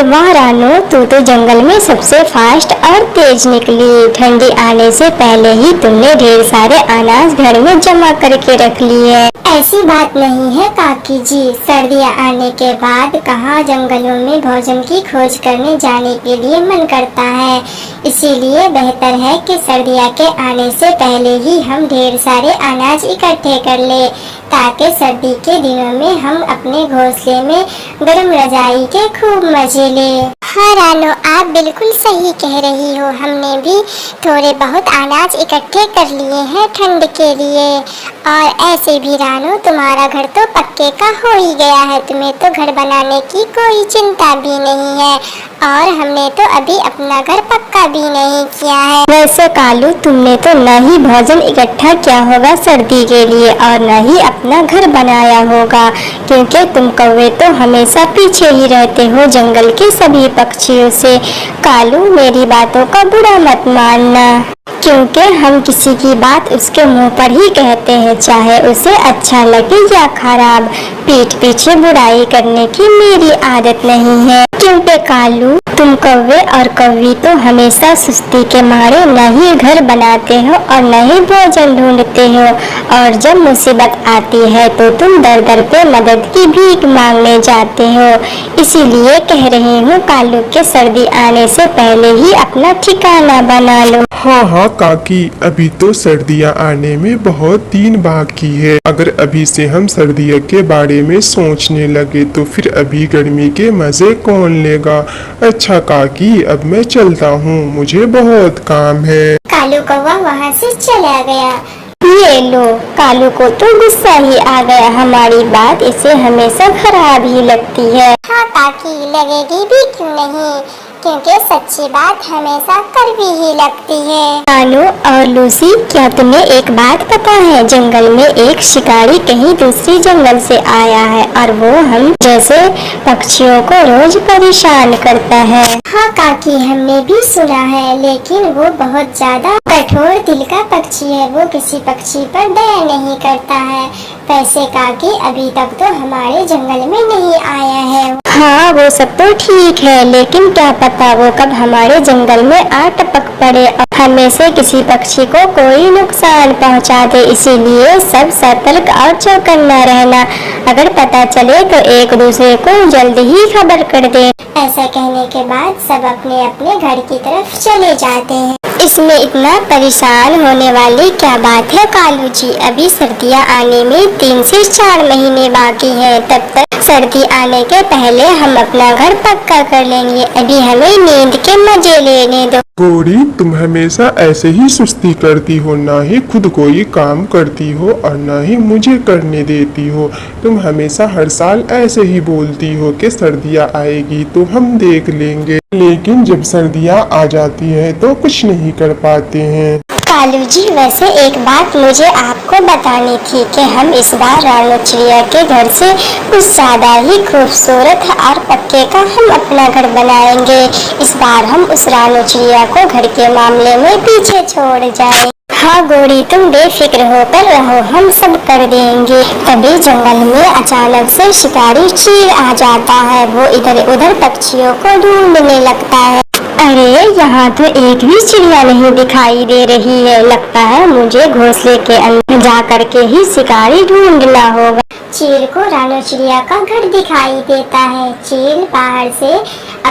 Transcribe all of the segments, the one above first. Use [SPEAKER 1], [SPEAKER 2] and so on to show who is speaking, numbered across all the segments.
[SPEAKER 1] अरे वाह रानो, तू तो जंगल में सबसे फास्ट और तेज निकली। ठंडी आने से पहले ही तुमने ढेर सारे अनाज घर में जमा करके रख लिए।
[SPEAKER 2] ऐसी बात नहीं है काकी जी, सर्दियाँ आने के बाद कहाँ जंगलों में भोजन की खोज करने जाने के लिए मन करता है। इसीलिए बेहतर है कि सर्दियाँ के आने से पहले ही हम ढेर सारे अनाज इकट्ठे कर ले, ताकि सर्दी के दिनों में हम अपने घोंसले में गर्म रजाई के खूब मजे ले। हाँ रानो, आप बिल्कुल सही कह रही हो। हमने भी थोड़े बहुत अनाज इकट्ठे कर लिए हैं ठंड के लिए। और ऐसे भी रानो, तुम्हारा घर तो पक्के का हो ही गया है। तुम्हें तो घर बनाने की कोई चिंता भी नहीं है, और हमने तो अभी अपना घर पक्का भी नहीं किया है।
[SPEAKER 1] वैसे कालू, तुमने तो न ही भोजन इकट्ठा किया होगा सर्दी के लिए और न ही अपना घर बनाया होगा, क्योंकि तुम कौवे तो हमेशा पीछे ही रहते हो जंगल के सभी पक्षियों से। कालू, मेरी बातों का बुरा मत मानना, क्योंकि हम किसी की बात उसके मुंह पर ही कहते हैं, चाहे उसे अच्छा लगे या खराब। पीठ पीछे बुराई करने की मेरी आदत नहीं है। क्योंकि कालू, तुम कौवे और कौवी तो हमेशा सुस्ती के मारे न ही घर बनाते हो और न ही भोजन ढूंढते हो, और जब मुसीबत आती है तो तुम दर दर पे मदद की भीख मांगने जाते हो। इसीलिए कह रही हूँ कालू के सर्दी आने से पहले ही अपना ठिकाना बना लो।
[SPEAKER 3] हाँ काकी, अभी तो सर्दियाँ आने में बहुत दिन बाकी है। अगर अभी से हम सर्दियों के बारे में सोचने लगे तो फिर अभी गर्मी के मजे कौन लेगा। अच्छा काकी, अब मैं चलता हूँ, मुझे बहुत काम है।
[SPEAKER 2] कालू कौवा वहाँ से चला गया।
[SPEAKER 1] ये लो, कालू को तो गुस्सा ही आ गया। हमारी बात इसे हमेशा खराब ही लगती है।
[SPEAKER 2] हाँ काकी, लगेगी भी क्यों नहीं, क्योंकि सच्ची बात हमेशा कड़वी ही लगती है।
[SPEAKER 1] कालू और लूसी, क्या तुम्हें एक बात पता है? जंगल में एक शिकारी कहीं दूसरी जंगल से आया है और वो हम जैसे पक्षियों को रोज परेशान करता है।
[SPEAKER 2] हाँ काकी, हमने भी सुना है, लेकिन वो बहुत ज्यादा कठोर दिल का पक्षी है। वो किसी पक्षी पर दया नहीं करता है। वैसे काकी, अभी तक तो हमारे जंगल में नहीं आया है।
[SPEAKER 1] हाँ, वो सब तो ठीक है, लेकिन क्या पता वो कब हमारे जंगल में आ टपक पड़े और हमें से किसी पक्षी को कोई नुकसान पहुंचा दे। इसीलिए सब सतर्क और चौकन्ना रहना। अगर पता चले तो एक दूसरे को जल्द ही खबर कर दे।
[SPEAKER 2] ऐसा कहने के बाद सब अपने अपने घर की तरफ चले जाते हैं।
[SPEAKER 1] इसमें इतना परेशान होने वाली क्या बात है कालू जी? अभी सर्दियाँ आने में 3 से 4 महीने बाकी हैं। तब तक सर्दी आने के पहले हम अपना घर पक्का कर लेंगे। अभी हमें नींद के मजे लेने दो।
[SPEAKER 3] गौरी, तुम हमेशा ऐसे ही सुस्ती करती हो, ना ही खुद कोई काम करती हो और ना ही मुझे करने देती हो। तुम हमेशा हर साल ऐसे ही बोलती हो कि सर्दियाँ आएगी तो हम देख लेंगे, लेकिन जब सर्दियाँ आ जाती है तो कुछ नहीं कर पाते हैं।
[SPEAKER 1] कालू जी, वैसे एक बात मुझे आपको बतानी थी कि हम इस बार रानो चिड़िया के घर से कुछ ज्यादा ही खूबसूरत और पक्के का हम अपना घर बनाएंगे। इस बार हम उस रानो चिड़िया को घर के मामले में पीछे छोड़ जाएं। हाँ गौरी, तुम बेफिक्र होकर रहो, हम सब कर देंगे। तभी जंगल में अचानक से शिकारी चील आ जाता है। वो इधर उधर पक्षियों को ढूंढने लगता है। अरे, यहाँ तो एक भी चिड़िया नहीं दिखाई दे रही है। लगता है मुझे घोंसले के अंदर जा करके ही शिकारी ढूंढना होगा।
[SPEAKER 2] चील को रानो चिड़िया का घर दिखाई देता है। चील बाहर से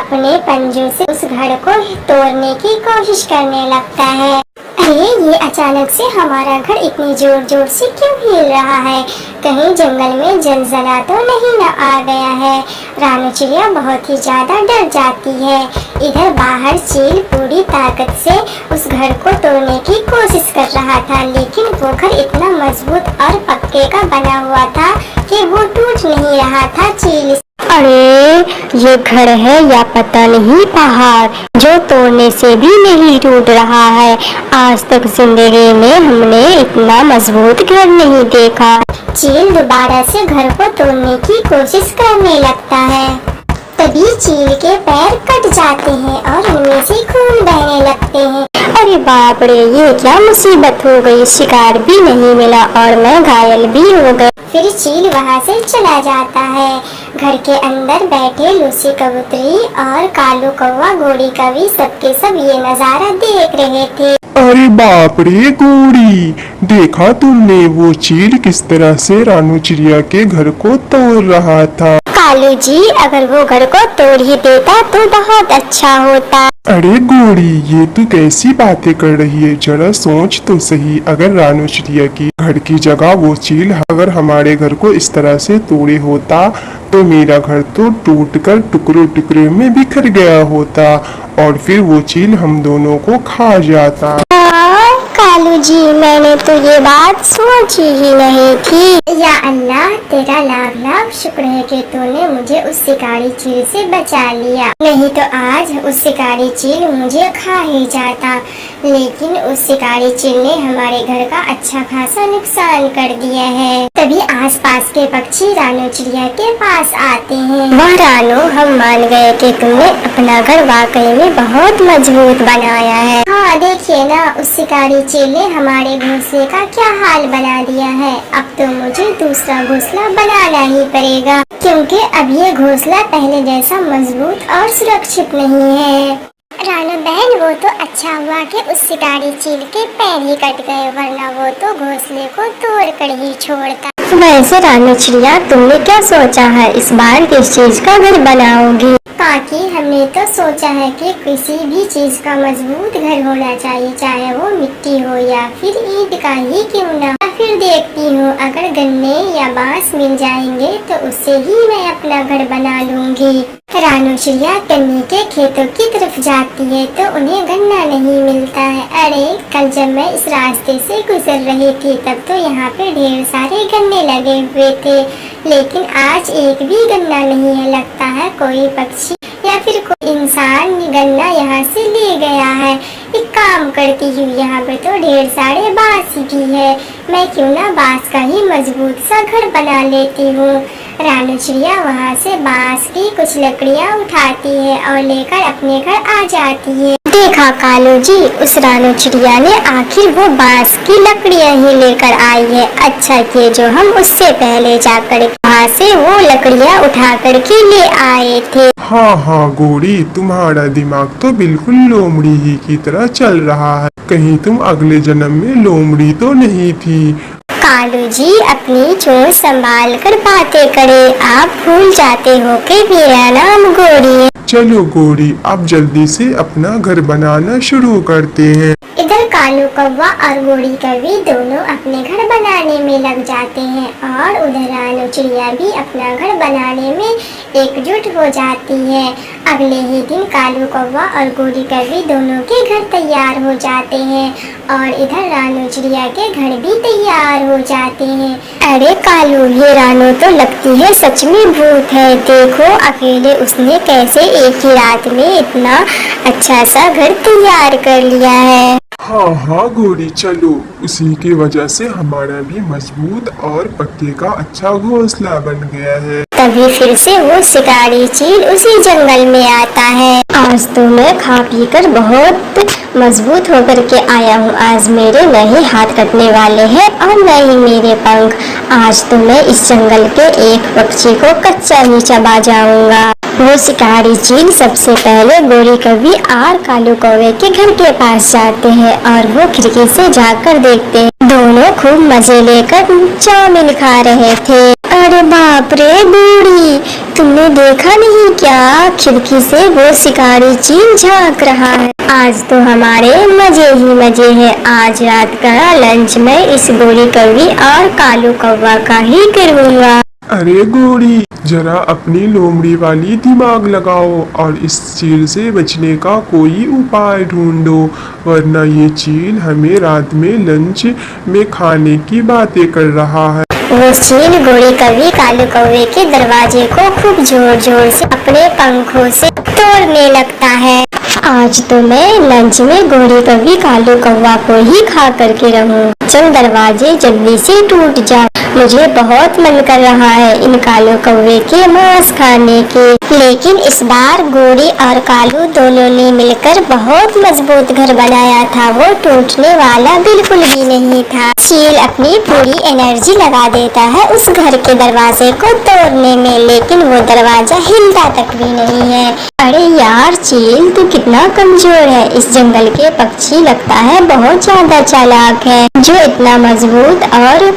[SPEAKER 2] अपने पंजों से उस घर को तोड़ने की कोशिश करने लगता है। अरे, ये अचानक से हमारा घर इतनी जोर जोर से क्यों हिल रहा है? कहीं जंगल में जलजला तो नहीं न आ गया है? रानो चिड़िया बहुत ही ज्यादा डर जाती है। इधर बाहर चील पूरी ताकत से उस घर को तोड़ने की कोशिश कर रहा था, लेकिन वो घर इतना मजबूत और पक्के का बना हुआ था कि वो टूट नहीं रहा था चील।
[SPEAKER 1] अरे, ये घर है या पता नहीं पहाड़, जो तोड़ने से भी नहीं टूट रहा है। आज तक जिंदगी में हमने इतना मजबूत घर नहीं देखा।
[SPEAKER 2] चील दोबारा से घर को तोड़ने की कोशिश करने लगता है। तभी चील के पैर कट जाते हैं और उनमें से खून बहने लगते हैं।
[SPEAKER 1] अरे बाप रे, ये क्या मुसीबत हो गई? शिकार भी नहीं मिला और मैं घायल भी हो गई।
[SPEAKER 2] फिर चील वहाँ से चला जाता है। घर के अंदर बैठे लूसी कबूतरी और कालू कौवा गोरी कवि सबके सब ये नजारा देख रहे थे।
[SPEAKER 3] अरे बाप रे गोरी, देखा तुमने वो चील किस तरह से रानू चिड़िया के घर को तोड़ रहा था।
[SPEAKER 1] कालू जी, अगर वो घर को तोड़ ही देता तो बहुत अच्छा होता।
[SPEAKER 3] अरे गोरी, ये तू कैसी बातें कर रही है, जरा सोच तो सही। अगर रानू चिड़िया की घर की जगह वो चील अगर हमारे घर को इस तरह से तोड़े होता तो मेरा घर तो टूटकर टुकड़ों टुकड़े में बिखर गया होता और फिर वो चील हम दोनों को खा जाता।
[SPEAKER 1] कालू जी, मैंने तो ये बात सोची ही नहीं थी।
[SPEAKER 2] या अल्लाह, तेरा लाख लाख शुक्र है कि तूने मुझे उस शिकारी चील से बचा लिया, नहीं तो आज उस शिकारी चील मुझे खा ही जाता। लेकिन उस शिकारी चील ने हमारे घर का अच्छा खासा नुकसान कर दिया है। तभी आसपास के पक्षी रानू चिड़िया के पास आते हैं।
[SPEAKER 1] वाह रानू, हम मान गए कि तुमने अपना घर वाकई में बहुत मजबूत बनाया है।
[SPEAKER 2] हाँ देखिए ना, उस शिकारी चील ने हमारे घोंसले का क्या हाल बना दिया है। अब तो मुझे दूसरा घोंसला बनाना ही पड़ेगा, क्योंकि अब ये घोंसला पहले जैसा मजबूत और सुरक्षित नहीं है। रानू बहन, वो तो अच्छा हुआ कि उस शिकारी चील के पैर ही कट गए, वरना वो तो घोंसले को तोड़ कर ही छोड़ता।
[SPEAKER 1] वैसे रानू चिड़िया, तुमने क्या सोचा है, इस बार किस चीज का घर बनाओगी?
[SPEAKER 2] काकी, हमने तो सोचा है कि किसी भी चीज का मजबूत घर होना चाहिए, चाहे वो मिट्टी हो या फिर ईंट का ही क्यों ना। फिर देखती हूँ, अगर गन्ने या बांस मिल जाएंगे तो उससे ही मैं अपना घर बना लूंगी। रानू चिड़िया गन्ने के खेतों की तरफ जाती है तो उन्हें गन्ना नहीं मिलता है। अरे, कल जब मैं इस रास्ते से गुजर रही थी तब तो यहाँ पे ढेर सारे गन्ने लगे हुए थे, लेकिन आज एक भी गन्ना नहीं है। लगता है कोई पक्षी या फिर कोई इंसान गन्ना यहाँ से ले गया है। एक काम करती हूँ, यहाँ पे तो ढेर सारे बांस भी है, मैं क्यों ना बांस का ही मजबूत सा घर बना लेती हूँ। रानू चिड़िया वहाँ से बांस की कुछ लकड़ियाँ उठाती है और लेकर अपने घर आ जाती है।
[SPEAKER 1] देखा कालू जी, उस रानू चिड़िया ने आखिर वो बांस की लकड़ियाँ ही लेकर आई है। अच्छा किए जो हम उससे पहले जाकर वहाँ से वो लकड़ियाँ उठा कर के ले आए थे।
[SPEAKER 3] हाँ हाँ गोरी, तुम्हारा दिमाग तो बिल्कुल लोमड़ी ही की तरह चल रहा है। कहीं तुम अगले जन्म में लोमड़ी तो नहीं थी।
[SPEAKER 1] कालू जी, अपनी चोट संभाल कर बातें करे, आप भूल जाते हो कि मेरा नाम गोरी है।
[SPEAKER 3] चलो गोरी, अब जल्दी से अपना घर बनाना शुरू करते हैं।
[SPEAKER 2] इधर कालू कौवा और गोरी कवि दोनों अपने घर बनाने में लग जाते हैं और उधर रानू चिड़िया भी अपना घर बनाने में एकजुट हो जाती है। अगले ही दिन कालू कौवा और गोरी कवि दोनों के घर तैयार हो जाते हैं और इधर रानू चिड़िया के घर भी तैयार हो जाते हैं।
[SPEAKER 1] अरे कालू, ये रानू तो लगती है सच में भूत है। देखो अकेले उसने कैसे एक ही रात में इतना अच्छा सा घर तैयार कर लिया है।
[SPEAKER 3] हाँ हाँ गोरी, चलो, उसी की वजह से हमारा भी मजबूत और पक्के का अच्छा घोंसला बन गया है।
[SPEAKER 1] तभी फिर से वो शिकारी चील उसी जंगल में आता है। आज तो मैं खा पी कर बहुत मजबूत होकर के आया हूँ। आज मेरे न ही हाथ कटने वाले हैं और न ही मेरे पंख। आज तो मैं इस जंगल के एक पक्षी को कच्चा ही चबा जाऊंगा। वो शिकारी चील सबसे पहले गोरी कवि और कालू कौवे के घर के पास जाते हैं और वो खिड़की से जाकर देखते हैं। दोनों खूब मजे लेकर चाउमीन खा रहे थे। अरे बाप रे बूढ़ी, तुमने देखा नहीं क्या, खिड़की से वो शिकारी चील झांक रहा है। आज तो हमारे मजे ही मजे हैं। आज रात का लंच मैं इस गोरी कवि और कालू कौवा का ही करूँगा।
[SPEAKER 3] अरे गोरी, जरा अपनी लोमड़ी वाली दिमाग लगाओ और इस चील से बचने का कोई उपाय ढूंढो, वरना ये चील हमें रात में लंच में खाने की बातें कर रहा है।
[SPEAKER 1] वो चील गोरी कवि कालू कौवे के दरवाजे को खूब जोर जोर से अपने पंखों से
[SPEAKER 2] तोड़ने लगता है।
[SPEAKER 1] आज तो मैं लंच में गोरी कौवी कालू कौवा को ही खा करके रहूं। चल दरवाजे जल्दी से टूट जा, मुझे बहुत मन कर रहा है इन कालू कौवे के मांस खाने के।
[SPEAKER 2] लेकिन इस बार गोरी और कालू दोनों ने मिलकर बहुत मजबूत घर बनाया था, वो टूटने वाला बिल्कुल भी नहीं था। चील अपनी पूरी एनर्जी लगा देता है उस घर के दरवाजे को तोड़ने में, लेकिन वो दरवाजा हिलता तक भी नहीं है।
[SPEAKER 1] अरे यार चील, तू कितना कमजोर है। इस जंगल के पक्षी लगता है बहुत ज्यादा चालाक है, जो इतना मजबूत और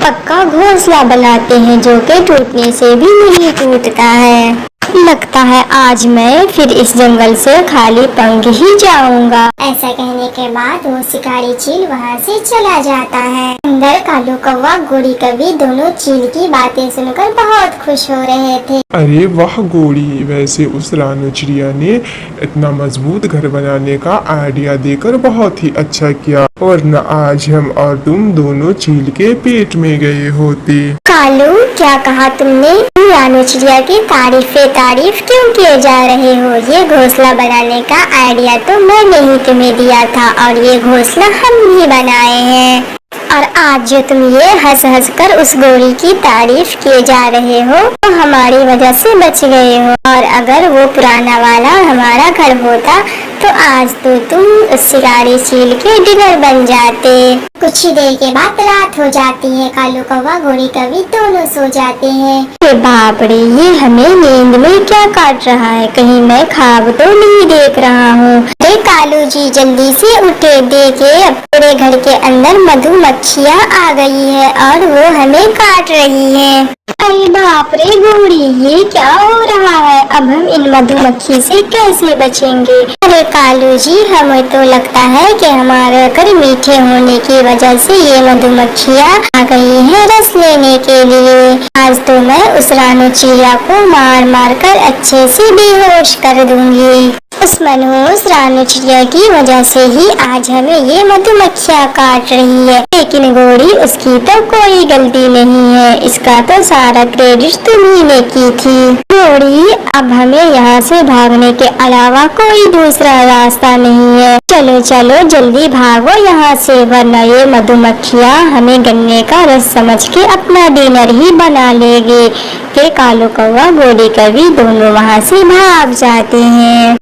[SPEAKER 1] पक्का घोंसला बनाते हैं जो कि टूटने से भी नहीं टूटता है। लगता है आज मैं फिर इस जंगल से खाली पंख ही जाऊंगा।
[SPEAKER 2] ऐसा कहने के बाद वो शिकारी चील वहाँ से चला जाता है। अंदर कालू कौवा गोरी कौवी दोनों चील की बातें सुनकर बहुत खुश हो रहे थे।
[SPEAKER 3] अरे वाह गोरी, वैसे उस रानू चिड़िया ने इतना मजबूत घर बनाने का आइडिया देकर बहुत ही अच्छा किया, वरना आज हम और तुम दोनों चील के पेट में गए होते।
[SPEAKER 2] कालू, क्या कहा तुमने? रानू चिड़िया की तारीफ क्यों किए जा रहे हो? ये घोंसला बनाने का आइडिया तो मैंने ही तुम्हें दिया था और ये घोंसला हम ही बनाए हैं। और आज जो तुम ये हंस हंस कर उस गोरी की तारीफ किए जा रहे हो, तो हमारी वजह से बच गए हो। और अगर वो पुराना वाला हमारा घर होता तो आज तो तुम उस शिकारी चील के डिनर बन जाते। कुछ ही देर के बाद रात हो जाती है। कालू कौवा गोरी कौवी दोनों सो जाते हैं।
[SPEAKER 1] अरे बाप रे, ये हमें नींद में क्या काट रहा है? कहीं मैं ख्वाब तो नहीं देख रहा हूँ?
[SPEAKER 2] अरे कालू जी, जल्दी से उठे, देखिए अब पूरे घर के अंदर मधुमक्खियाँ आ गई है और वो हमें काट रही है।
[SPEAKER 1] अरे बाप रे गोरी, ये क्या हो रहा है? अब हम इन मधुमक्खी से कैसे बचेंगे?
[SPEAKER 2] अरे कालू जी, हमें तो लगता है कि हमारे घर मीठे होने की वजह से ये मधुमक्खियाँ आ गई हैं रस लेने के लिए। आज तो मैं उस रानू चिड़िया को मार मार कर अच्छे से बेहोश कर दूंगी। उस मनहूस रानू चिड़िया की वजह से ही आज हमें ये मधुमक्खियाँ काट रही है। लेकिन गोरी, उसकी तो कोई गलती नहीं है, इसका तो सारा क्रेडिट तुम्ही ने की थी। गोरी, अब हमें यहाँ से भागने के अलावा कोई दूसरा रास्ता नहीं है। चलो चलो जल्दी भागो यहाँ से, वरना ये मधुमक्खियाँ हमें गन्ने का रस समझ के अपना डिनर ही बना लेगी। फिर कालू कौवा गोरी कौवी दोनों वहाँ से भाग जाते हैं।